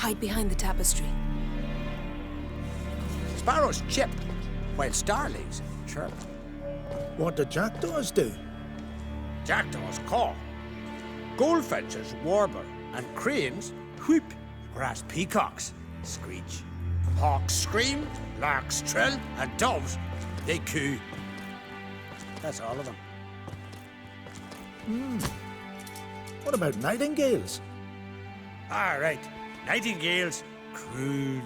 Hide behind the tapestry. Sparrows chip, while starlings chirp. What do jackdaws do? Jackdaws caw. Goldfinches warble, and cranes whoop, whereas peacocks screech. Hawks scream, larks trill, and doves, they coo. That's all of them. What about nightingales? All right, nightingales croon.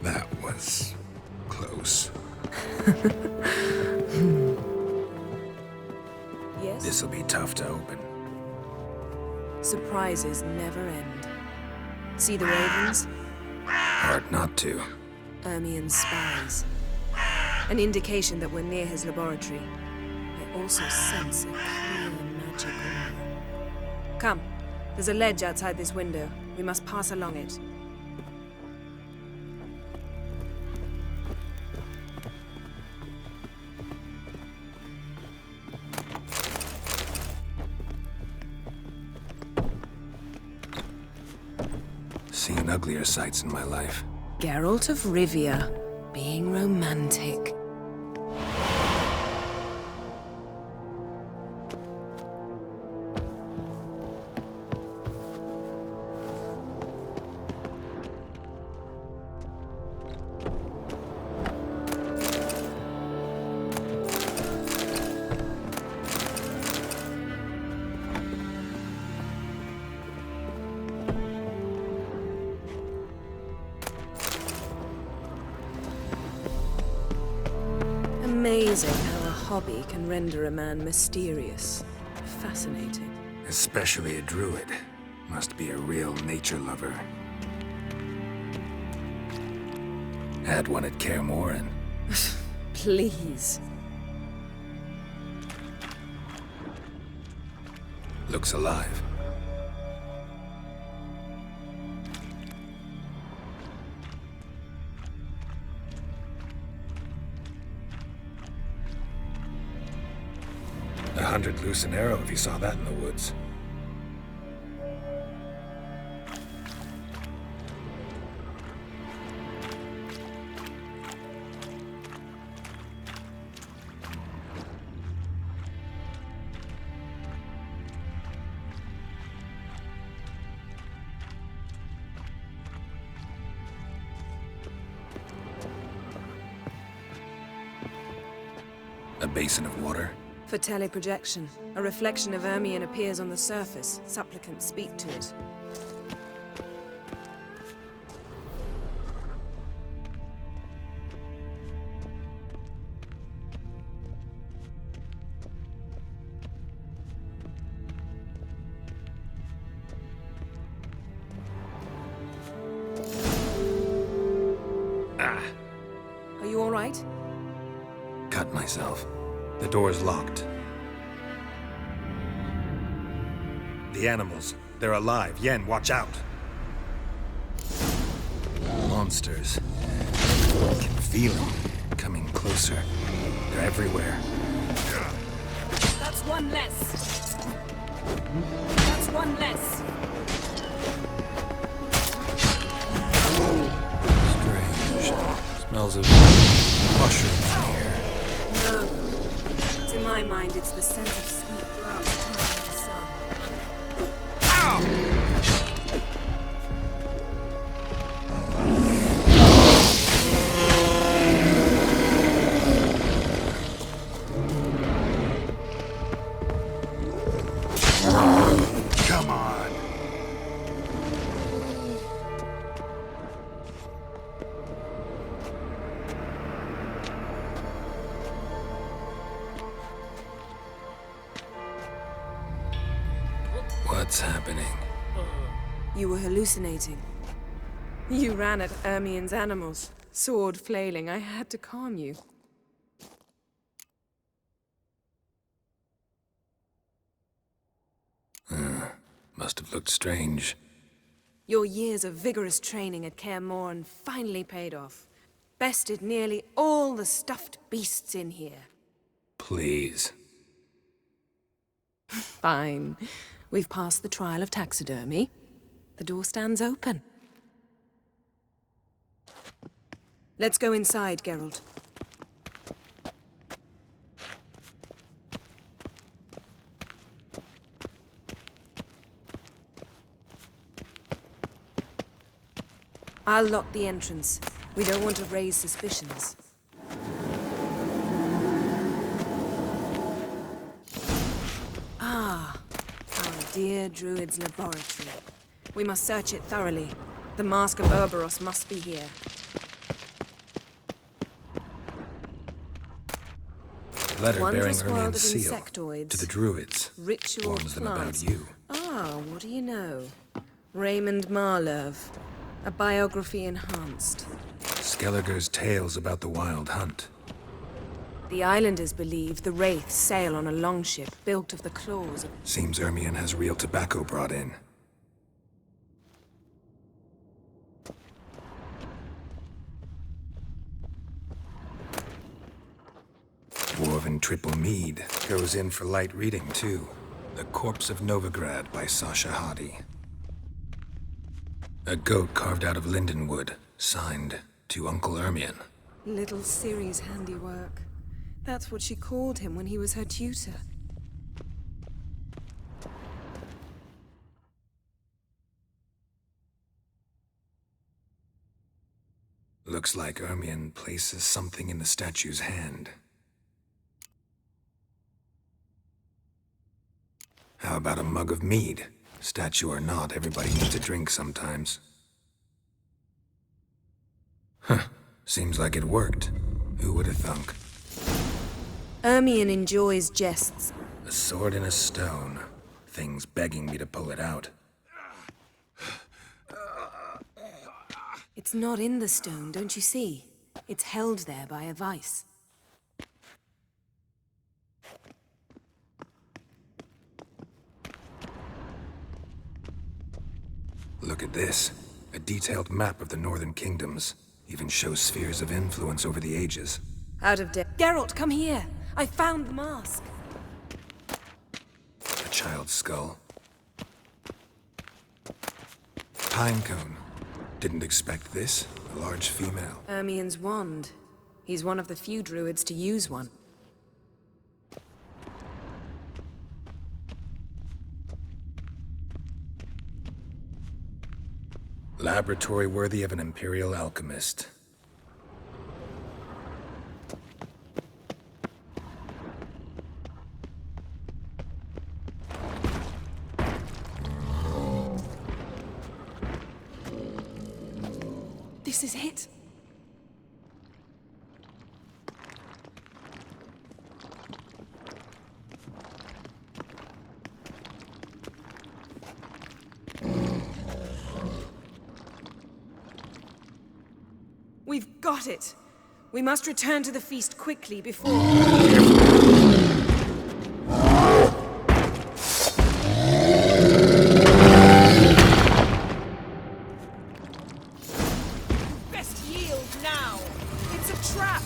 That was close. Yes? This'll be tough to open. Surprises never end. See the ravens? Hard not to. Ermien's spies. An indication that we're near his laboratory. I also sense a clear magic aura. Come. There's a ledge outside this window. We must pass along it. Seen uglier sights in my life. Geralt of Rivia, being romantic. Amazing how a hobby can render a man mysterious. Fascinating. Especially a druid. Must be a real nature lover. Had one at Kaer Morhen. Please. Looks alive. $100 loose an arrow if you saw that in the woods. A basin of water. For teleprojection, a reflection of Ermien appears on the surface. Supplicants speak to it. Ah! Are you all right? Cut myself. The door's locked. The animals. They're alive. Yen, watch out! Monsters. I can feel them. Coming closer. They're everywhere. That's one less. That's one less. Strange. Smells of mushrooms in here. No. To my mind, it's the scent of sweet grass coming from the sun. Come on! What's happening? You were hallucinating. You ran at Ermien's animals, sword flailing. I had to calm you. Must have looked strange. Your years of vigorous training at Kaer Morhen finally paid off. Bested nearly all the stuffed beasts in here. Please. Fine. We've passed the trial of taxidermy. The door stands open. Let's go inside, Geralt. I'll lock the entrance. We don't want to raise suspicions. Ah, our dear Druid's laboratory. We must search it thoroughly. The Mask of Ouroboros must be here. Letter bearing Wondrous world Ermien's of seal insectoids. to the druids. Ritual Warns them about plants. you. Ah, what do you know? Raymond Marlev. A biography enhanced. Skelliger's tales about the Wild Hunt. The islanders believe the Wraiths sail on a longship built of the claws of... Seems Ermien has real tobacco brought in. Dwarven Triple Mead goes in for light reading, too. The Corpse of Novigrad by Sasha Hadi. A goat carved out of lindenwood, signed to Uncle Ermien. Little Ciri's handiwork. That's what she called him when he was her tutor. Looks like Ermien places something in the statue's hand. How about a mug of mead? Statue or not, everybody needs a drink sometimes. Huh. Seems like it worked. Who would have thunk? Ermien enjoys jests. A sword in a stone. Thing's begging me to pull it out. It's not in the stone, don't you see? It's held there by a vice. Look at this. A detailed map of the Northern Kingdoms. Even shows spheres of influence over the ages. Out of depth. Geralt, come here! I found the mask! A child's skull. Pinecone. Didn't expect this. A large female. Ermien's wand. He's one of the few druids to use one. Laboratory worthy of an Imperial alchemist. This is it! We've got it! We must return to the feast quickly before... Best yield now! It's a trap!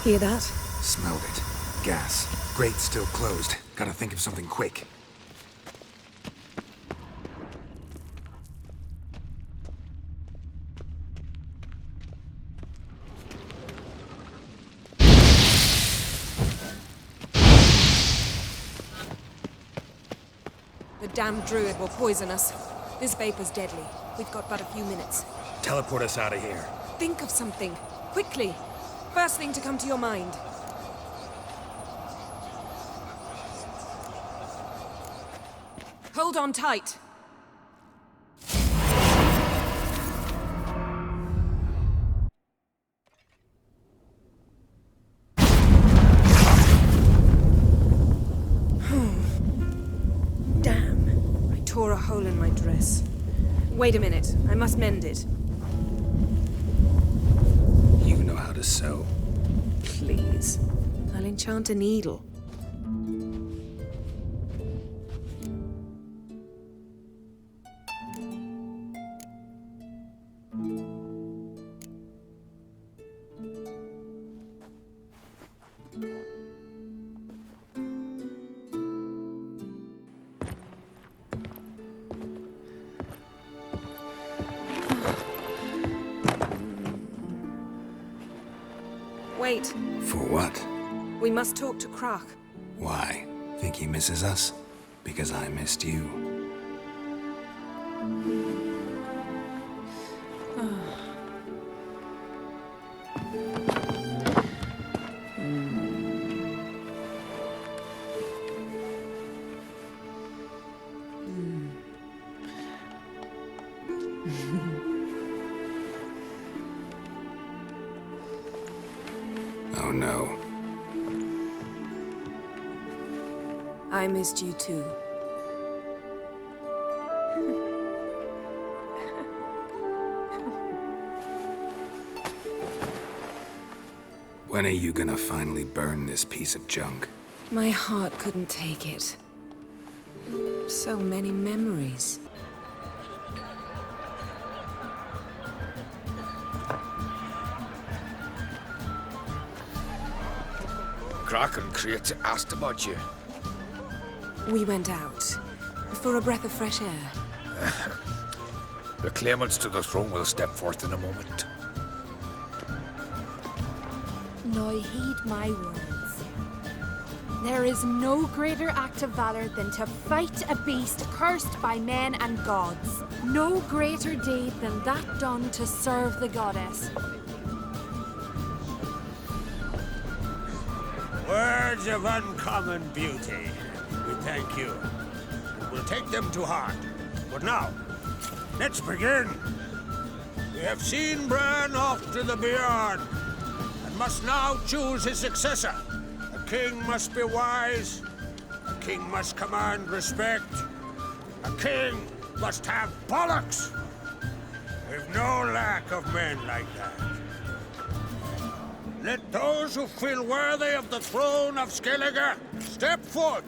Hear that? Smelled it. Gas. Grate still closed. Gotta think of something quick. damned druid will poison us. This vapor's deadly. We've got but a few minutes. Teleport us out of here. Think of something. Quickly. First thing to come to your mind. Hold on tight. Damn. I tore a hole in my dress. Wait a minute. I must mend it. You know how to sew. Please. I'll enchant a needle. Wait. For what? We must talk to Croc. Why? Think he misses us? Because I missed you. Oh no. I missed you too. When are you gonna finally burn this piece of junk? My heart couldn't take it. So many memories. Kraken Creates asked about you. We went out. For a breath of fresh air. The claimants to the throne will step forth in a moment. Now heed my words. There is no greater act of valor than to fight a beast cursed by men and gods. No greater deed than that done to serve the goddess. Words of uncommon beauty. We thank you. We'll take them to heart. But now, let's begin. We have seen Bran off to the beyond, and must now choose his successor. A king must be wise. A king must command respect. A king must have bollocks. We've no lack of men like that. Let those who feel worthy of the throne of Skellige step forth.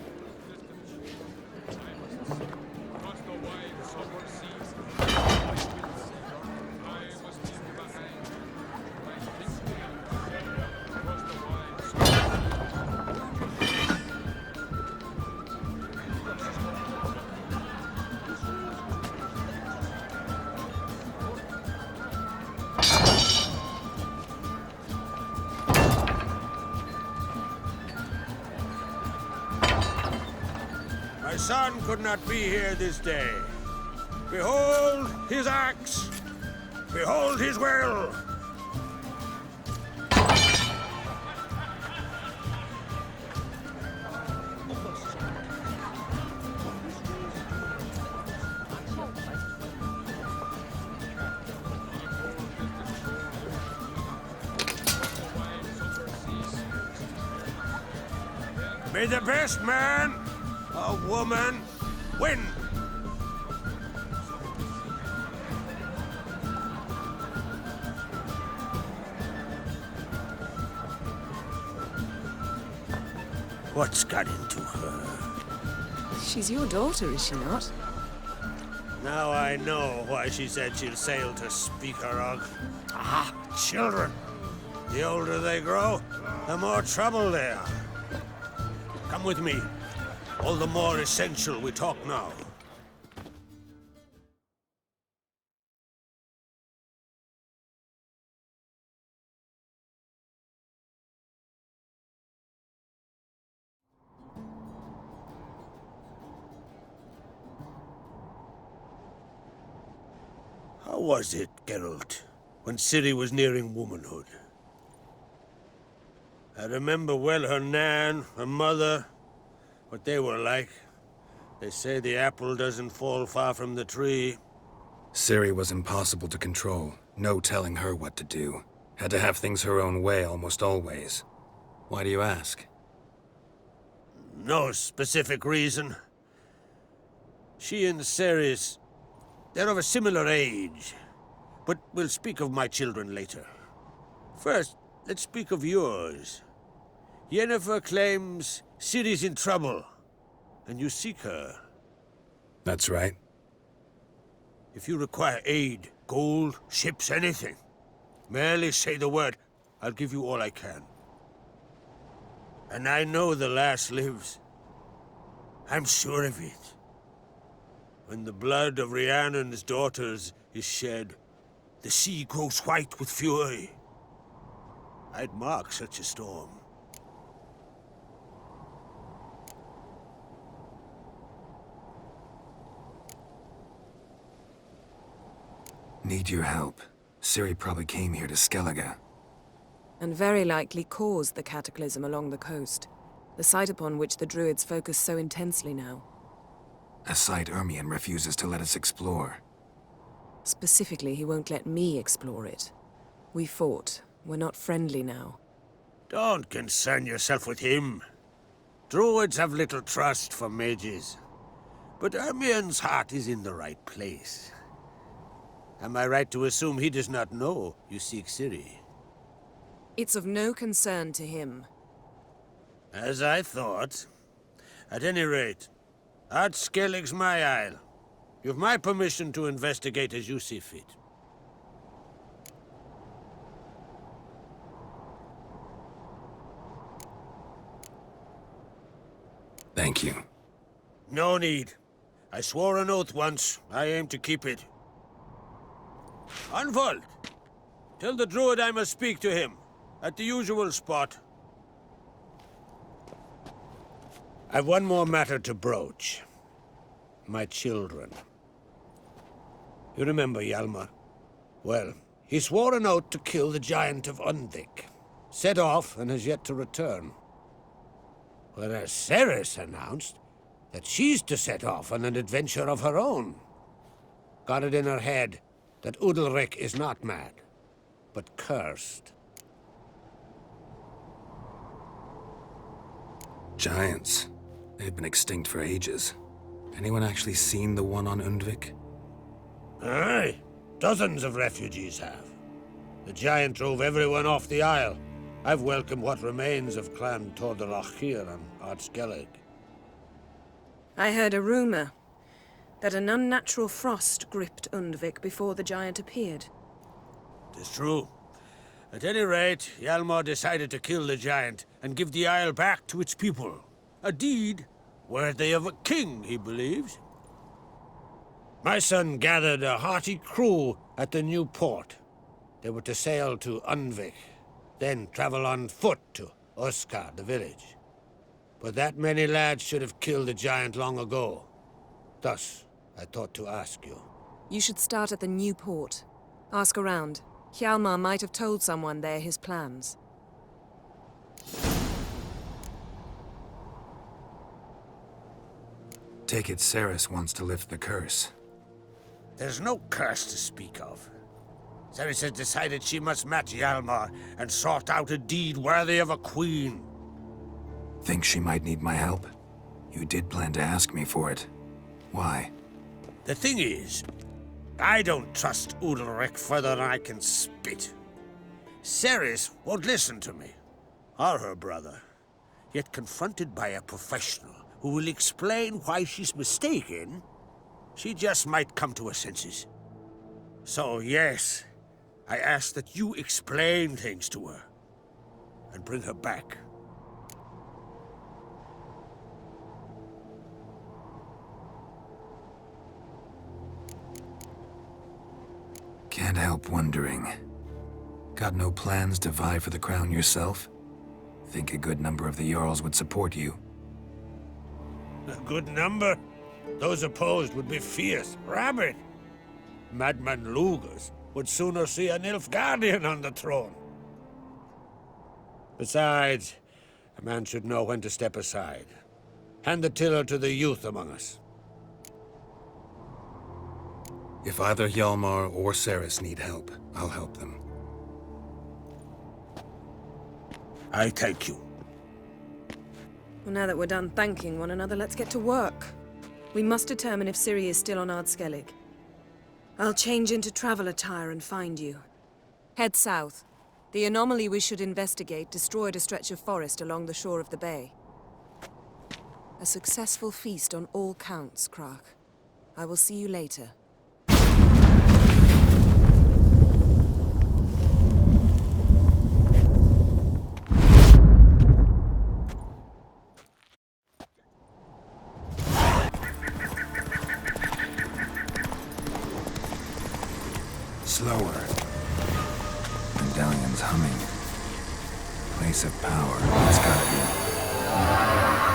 My son could not be here this day. Behold his axe. Behold his will. May the best man or woman win. What's got into her? She's your daughter, is she not? Now I know why she said she'll sail to Speakerog. Ah, children. The older they grow, the more trouble they are. Come with me. All the more essential we talk now. How was it, Geralt, when Ciri was nearing womanhood? I remember well her nan, her mother, what they were like. They say the apple doesn't fall far from the tree. Ciri was impossible to control. No telling her what to do. Had to have things her own way almost always. Why do you ask? No specific reason. She and Ceres, they're of a similar age. But we'll speak of my children later. First, let's speak of yours. Yennefer claims Ciri's in trouble, and you seek her. That's right. If you require aid, gold, ships, anything, merely say the word. I'll give you all I can. And I know the lass lives. I'm sure of it. When the blood of Rhiannon's daughters is shed, the sea grows white with fury. I'd mark such a storm. Need your help. Ciri probably came here to Skellige. And very likely caused the cataclysm along the coast, the site upon which the Druids focus so intensely now. A site Ermion refuses to let us explore. Specifically, he won't let me explore it. We fought. We're not friendly now. Don't concern yourself with him. Druids have little trust for mages. But Ermion's heart is in the right place. Am I right to assume he does not know you seek Ciri? It's of no concern to him. As I thought. At any rate, Ard Skellig's my isle. You've my permission to investigate as you see fit. Thank you. No need. I swore an oath once. I aim to keep it. Unfold! Tell the druid I must speak to him. At the usual spot. I've one more matter to broach. My children. You remember Hjalmar? Well, he swore an oath to kill the Giant of Undvik. Set off and has yet to return. Whereas Ceres announced that she's to set off on an adventure of her own. Got it in her head that Udalric is not mad, but cursed. Giants. They've been extinct for ages. Anyone actually seen the one on Undvik? Aye. Dozens of refugees have. The giant drove everyone off the isle. I've welcomed what remains of Clan Tordalachir and Ard Skellig. I heard a rumor that an unnatural frost gripped Undvik before the giant appeared. It's true. At any rate, Hjalmar decided to kill the giant and give the isle back to its people. A deed worthy of a king, he believes. My son gathered a hearty crew at the new port. They were to sail to Undvik, then travel on foot to Oskar, the village. But that many lads should have killed the giant long ago. Thus, I thought to ask you. You should start at the new port. Ask around. Hjalmar might have told someone there his plans. Take it Ceres wants to lift the curse. There's no curse to speak of. Ceres has decided she must match Hjalmar and sort out a deed worthy of a queen. Think she might need my help? You did plan to ask me for it. Why? The thing is, I don't trust Udalric further than I can spit. Ceres won't listen to me, or her brother. Yet confronted by a professional who will explain why she's mistaken, she just might come to her senses. So yes, I ask that you explain things to her and bring her back. Can't help wondering. Got no plans to vie for the crown yourself? Think a good number of the Jarls would support you. A good number? Those opposed would be fierce, rabid. Madman Lugas would sooner see an Nilfgaardian on the throne. Besides, a man should know when to step aside. Hand the tiller to the youth among us. If either Hjalmar or Ceres need help, I'll help them. I thank you. Well, now that we're done thanking one another, let's get to work. We must determine if Ciri is still on Ardskellig. I'll change into travel attire and find you. Head south. The anomaly we should investigate destroyed a stretch of forest along the shore of the bay. A successful feast on all counts, Krak. I will see you later. Slower. Medallion's humming. Place of power. It's gotta be.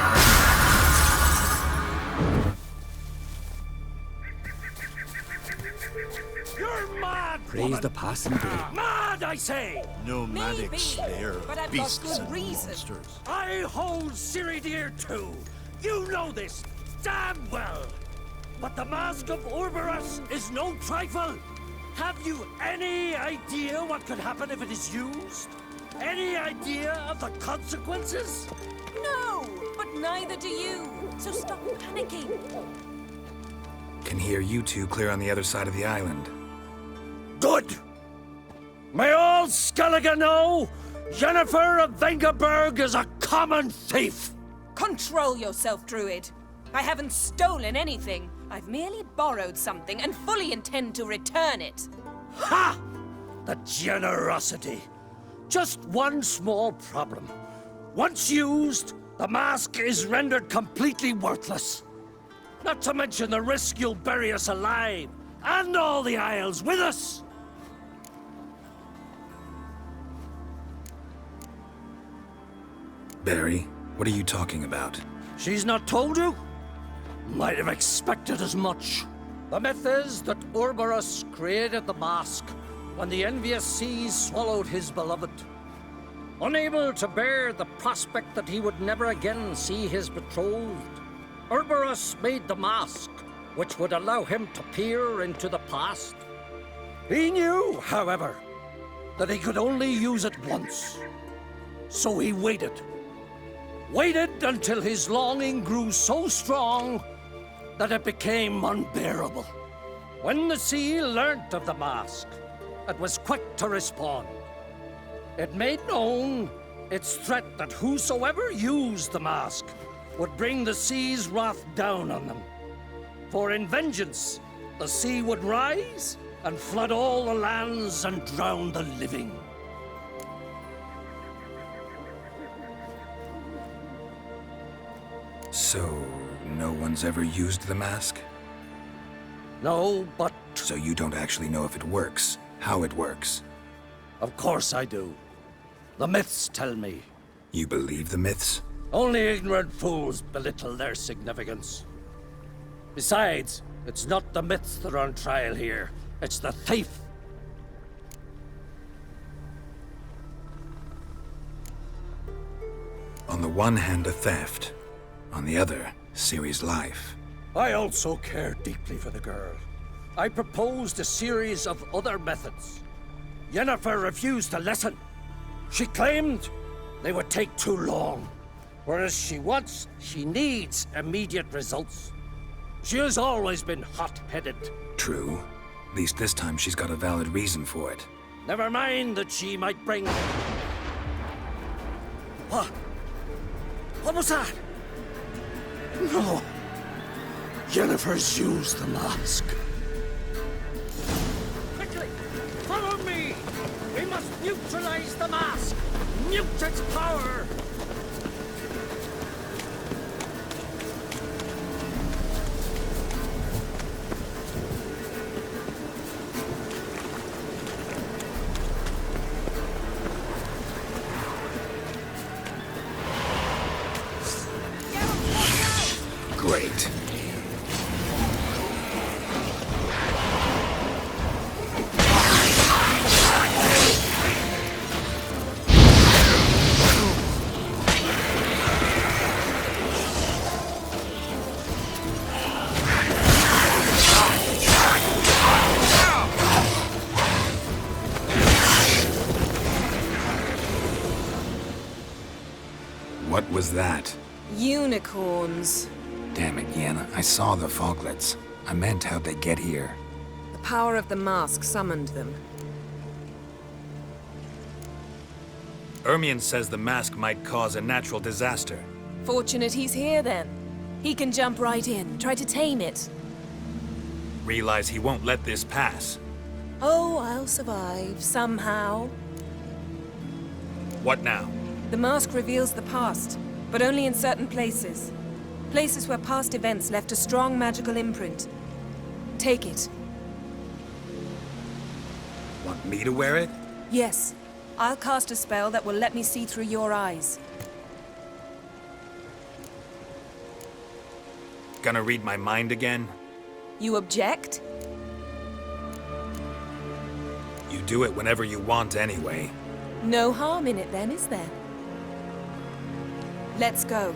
You're mad! Praise the passing day. Mad, I say! Nomadic Maybe, slayer, but I've got beasts good and reason. monsters. I hold Ciri dear too. You know this damn well. But the Mask of Orberus is no trifle. Have you any idea what could happen if it is used? Any idea of the consequences? No, but neither do you. So stop panicking. Can hear you two clear on the other side of the island. Good. May all Skellige know, Yennefer of Vengerberg is a common thief. Control yourself, Druid. I haven't stolen anything. I've merely borrowed something and fully intend to return it. Ha! The generosity. Just one small problem. Once used, the mask is rendered completely worthless. Not to mention the risk you'll bury us alive, and all the Isles with us. Barry, what are you talking about? She's not told you? Might have expected as much. The myth is that Orberus created the mask when the envious seas swallowed his beloved. Unable to bear the prospect that he would never again see his betrothed, Orberus made the mask, which would allow him to peer into the past. He knew, however, that he could only use it once. So he waited. Waited until his longing grew so strong that it became unbearable. When the sea learnt of the mask, it was quick to respond. It made known its threat that whosoever used the mask would bring the sea's wrath down on them. For in vengeance, the sea would rise and flood all the lands and drown the living. So, no one's ever used the mask? No, but So you don't actually know if it works, how it works. of course I do. The myths tell me. You believe the myths? Only ignorant fools belittle their significance. Besides, it's not the myths that are on trial here. It's the thief. On the one hand, a theft. On the other, Ciri's life. I also care deeply for the girl. I proposed a series of other methods. Yennefer refused to listen. She claimed they would take too long. Whereas she needs immediate results. She has always been hot-headed. True. At least this time she's got a valid reason for it. Never mind that she might bring... What? What was that? No. Yennefer's used the mask. Quickly! Follow me! We must neutralize the mask! Mute its power! Great. was that? Unicorns. Damn it, Yen. I saw the foglets. I meant how'd they get here? The power of the mask summoned them. Ermion says the mask might cause a natural disaster. Fortunate he's here then. He can jump right in, try to tame it. Realize he won't let this pass. Oh, I'll survive, somehow. What now? The mask reveals the past, but only in certain places. Places where past events left a strong magical imprint. Take it. Want me to wear it? Yes. I'll cast a spell that will let me see through your eyes. Gonna read my mind again? You object? You do it whenever you want anyway. No harm in it then, is there? Let's go.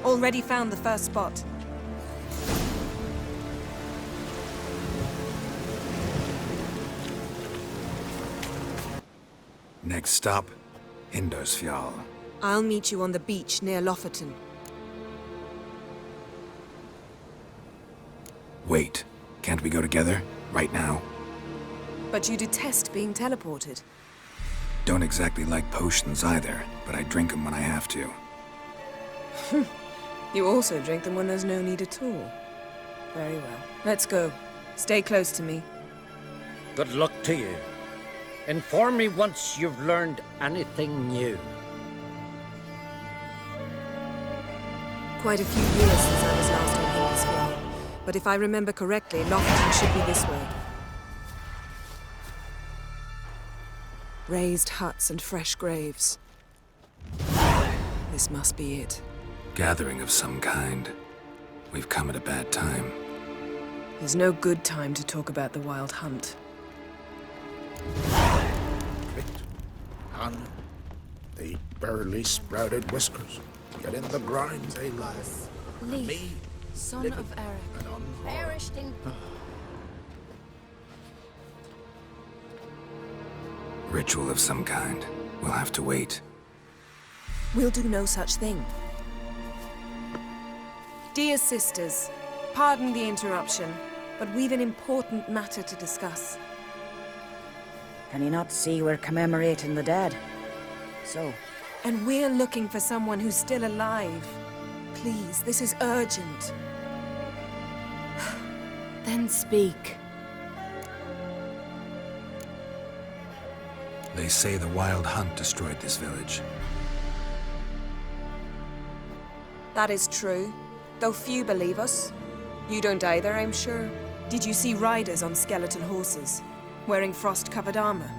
Already found the first spot. Next stop, Indersfjall. I'll meet you on the beach near Lofoten. Wait, can't we go together? Right now? But you detest being teleported. Don't exactly like potions either, but I drink them when I have to. You also drink them when there's no need at all. Very well. Let's go. Stay close to me. Good luck to you. Inform me once you've learned anything new. Quite a few years since I was last on Hindisfjall. But if I remember correctly, Lofoten should be this way. Raised huts and fresh graves. This must be it. Gathering of some kind. We've come at a bad time. There's no good time to talk about the Wild Hunt. Pricked. Han. They barely sprouted whiskers. Yet in the grind they lie. Leif, Me, son of Eric. and on Perished in... Ritual of some kind. We'll have to wait. We'll do no such thing. Dear sisters, pardon the interruption, but we've an important matter to discuss. Can you not see we're commemorating the dead? So, And we're looking for someone who's still alive. Please, this is urgent. Then speak. They say the Wild Hunt destroyed this village. That is true, though few believe us. You don't either, I'm sure. Did you see riders on skeleton horses, wearing frost-covered armor?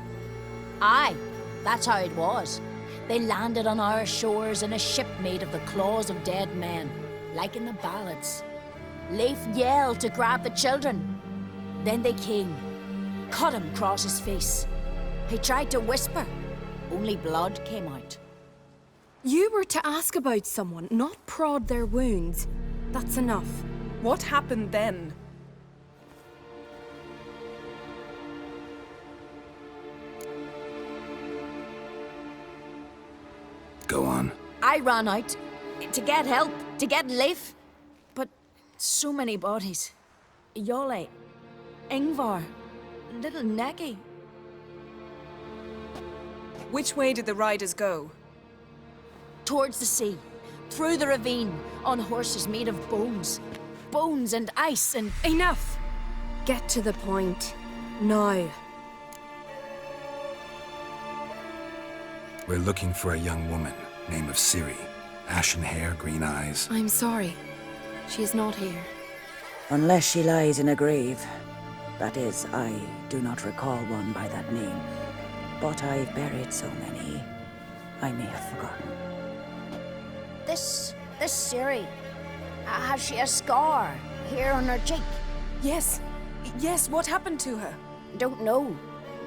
Aye, that's how it was. They landed on our shores in a ship made of the claws of dead men, like in the ballads. Leif yelled to grab the children. Then they came, cut him across his face. He tried to whisper, only blood came out. You were to ask about someone, not prod their wounds. That's enough. What happened then? Go on. I ran out to get help, to get Leif. But so many bodies. Yole, Ingvar, little Necky. Which way did the riders go? Towards the sea, through the ravine, on horses made of bones. Bones and ice and... Enough! Get to the point. Now. We're looking for a young woman, name of Ciri. Ashen hair, green eyes. I'm sorry. She is not here. unless she lies in a grave. That is, I do not recall one by that name. But I've buried so many, I may have forgotten. This Ciri, has she a scar here on her cheek? Yes. Yes, what happened to her? Don't know.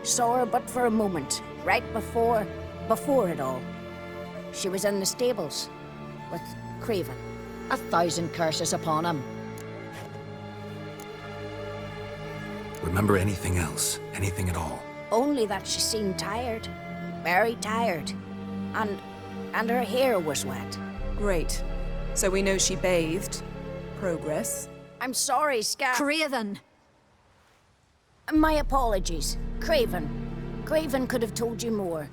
Saw her but for a moment, right before it all. She was in the stables with Craven. 1,000 curses upon him. Remember anything else? Anything at all? Only that she seemed tired. Very tired. And and her hair was wet. Great. So we know she bathed. Progress. I'm sorry, Craven! My apologies. Craven. Craven could have told you more.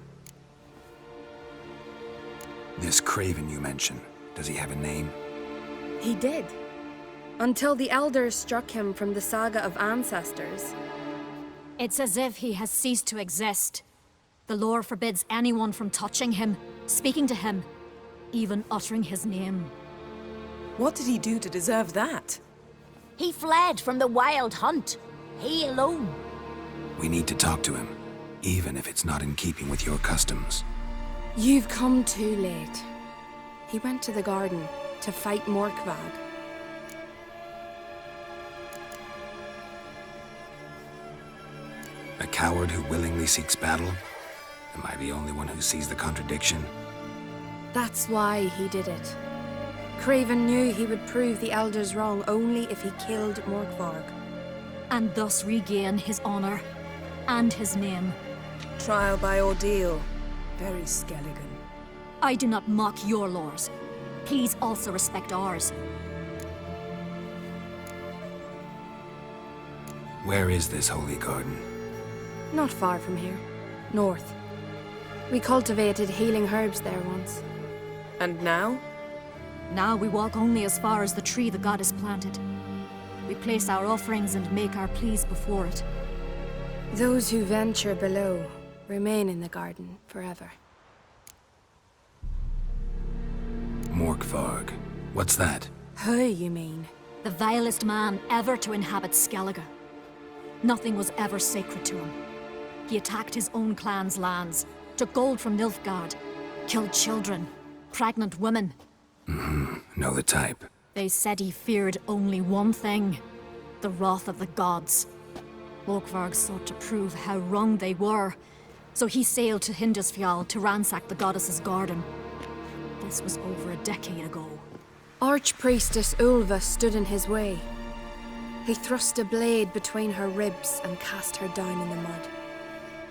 This Craven you mention, does he have a name? He did. Until the elders struck him from the saga of ancestors. It's as if he has ceased to exist. The lore forbids anyone from touching him, speaking to him, even uttering his name. What did he do to deserve that? He fled from the wild hunt. He alone. We need to talk to him, even if it's not in keeping with your customs. You've come too late. He went to the garden to fight Morkvad. A coward who willingly seeks battle? Am I the only one who sees the contradiction? That's why he did it. Craven knew he would prove the elders wrong only if he killed Morkvarg. And thus regain his honor and his name. Trial by ordeal. Very Skelligan. I do not mock your laws. Please also respect ours. Where is this holy garden? Not far from here. North. We cultivated healing herbs there once. And now? Now we walk only as far as the tree the goddess planted. We place our offerings and make our pleas before it. Those who venture below remain in the garden forever. Morkvarg. What's that? Who, you mean? The vilest man ever to inhabit Skellige. Nothing was ever sacred to him. He attacked his own clan's lands, took gold from Nilfgaard, killed children, pregnant women. Know the type. They said he feared only one thing, the wrath of the gods. Morkvarg sought to prove how wrong they were, so he sailed to Hindisfjall to ransack the goddess's garden. This was over a decade ago. Archpriestess Ulva stood in his way. He thrust a blade between her ribs and cast her down in the mud.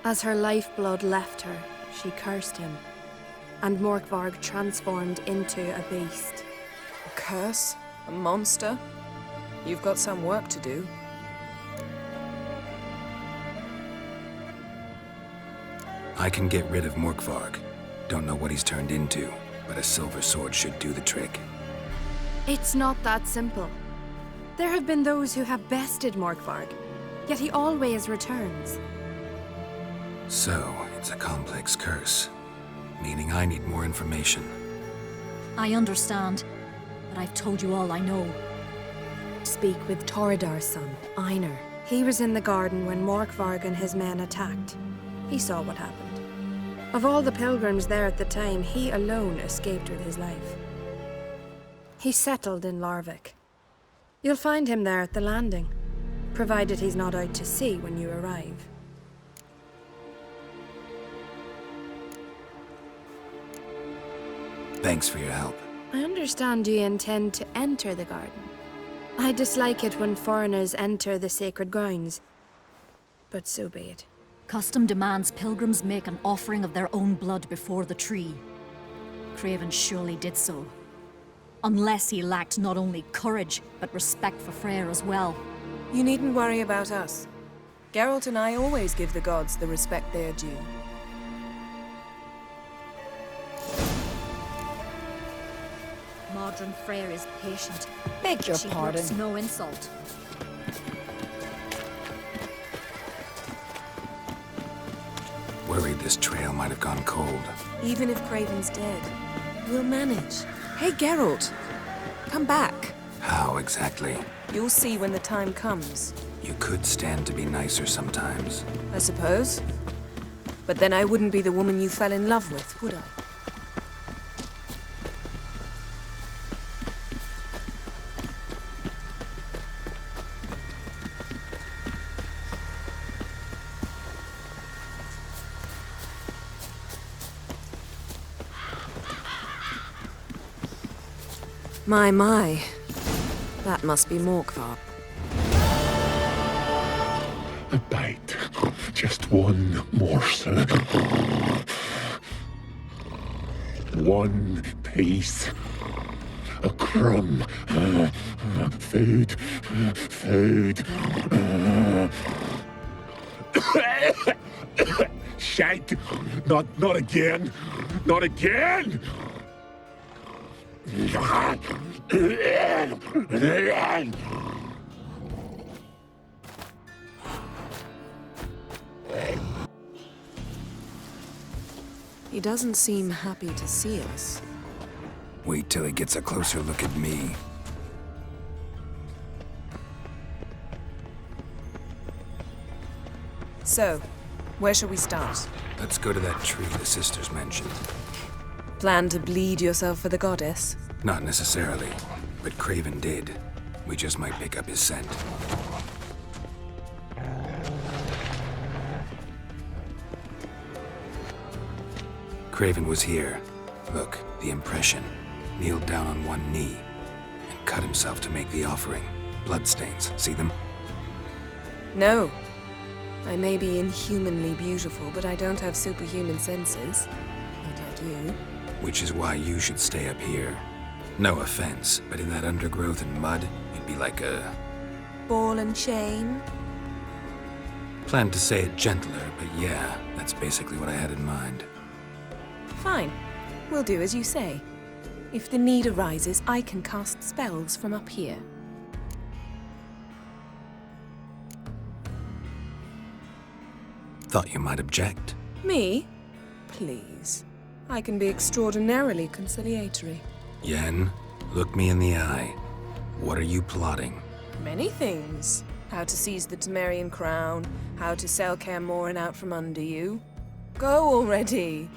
As her lifeblood left her, she cursed him, and Morkvarg transformed into a beast. A curse? A monster? You've got some work to do. I can get rid of Morkvarg. Don't know what he's turned into, but a silver sword should do the trick. It's not that simple. There have been those who have bested Morkvarg, yet he always returns. So, it's a complex curse, meaning I need more information. I understand, but I've told you all I know. Speak with Torridar's son, Einar. He was in the garden when Morkvarg and his men attacked. He saw what happened. Of all the pilgrims there at the time, he alone escaped with his life. He settled in Larvik. You'll find him there at the landing, provided he's not out to sea when you arrive. Thanks for your help. I understand you intend to enter the garden. I dislike it when foreigners enter the sacred grounds, but so be it. Custom demands pilgrims make an offering of their own blood before the tree. Craven surely did so. Unless he lacked not only courage, but respect for Freyr as well. You needn't worry about us. Geralt and I always give the gods the respect they are due. Modern Freyr is patient. Beg your She pardon. hopes no insult. Worried this trail might have gone cold. Even if Craven's dead, we'll manage. Hey, Geralt! Come back. How exactly? You'll see when the time comes. You could stand to be nicer sometimes. I suppose. But then I wouldn't be the woman you fell in love with, would I? My. That must be Morkvarg. A bite. Just one morsel. one piece. A crumb. Food. Food. Shite! Not again! Not again! He doesn't seem happy to see us. Wait till he gets a closer look at me. So, where shall we start? Let's go to that tree the sisters mentioned. Plan to bleed yourself for the goddess? Not necessarily, but Craven did. We just might pick up his scent. Craven was here. Look, the impression. Kneeled down on one knee and cut himself to make the offering. Bloodstains, see them? No. I may be inhumanly beautiful, but I don't have superhuman senses. Not like you. Which is why you should stay up here. No offense, but in that undergrowth and mud, you'd be like a... Ball and chain? Planned to say it gentler, but yeah, that's basically what I had in mind. Fine. We'll do as you say. If the need arises, I can cast spells from up here. Thought you might object. Me? Please. I can be extraordinarily conciliatory. Yen, look me in the eye. What are you plotting? Many things. How to seize the Temerian crown, how to sell Kaer Morhen out from under you. Go already!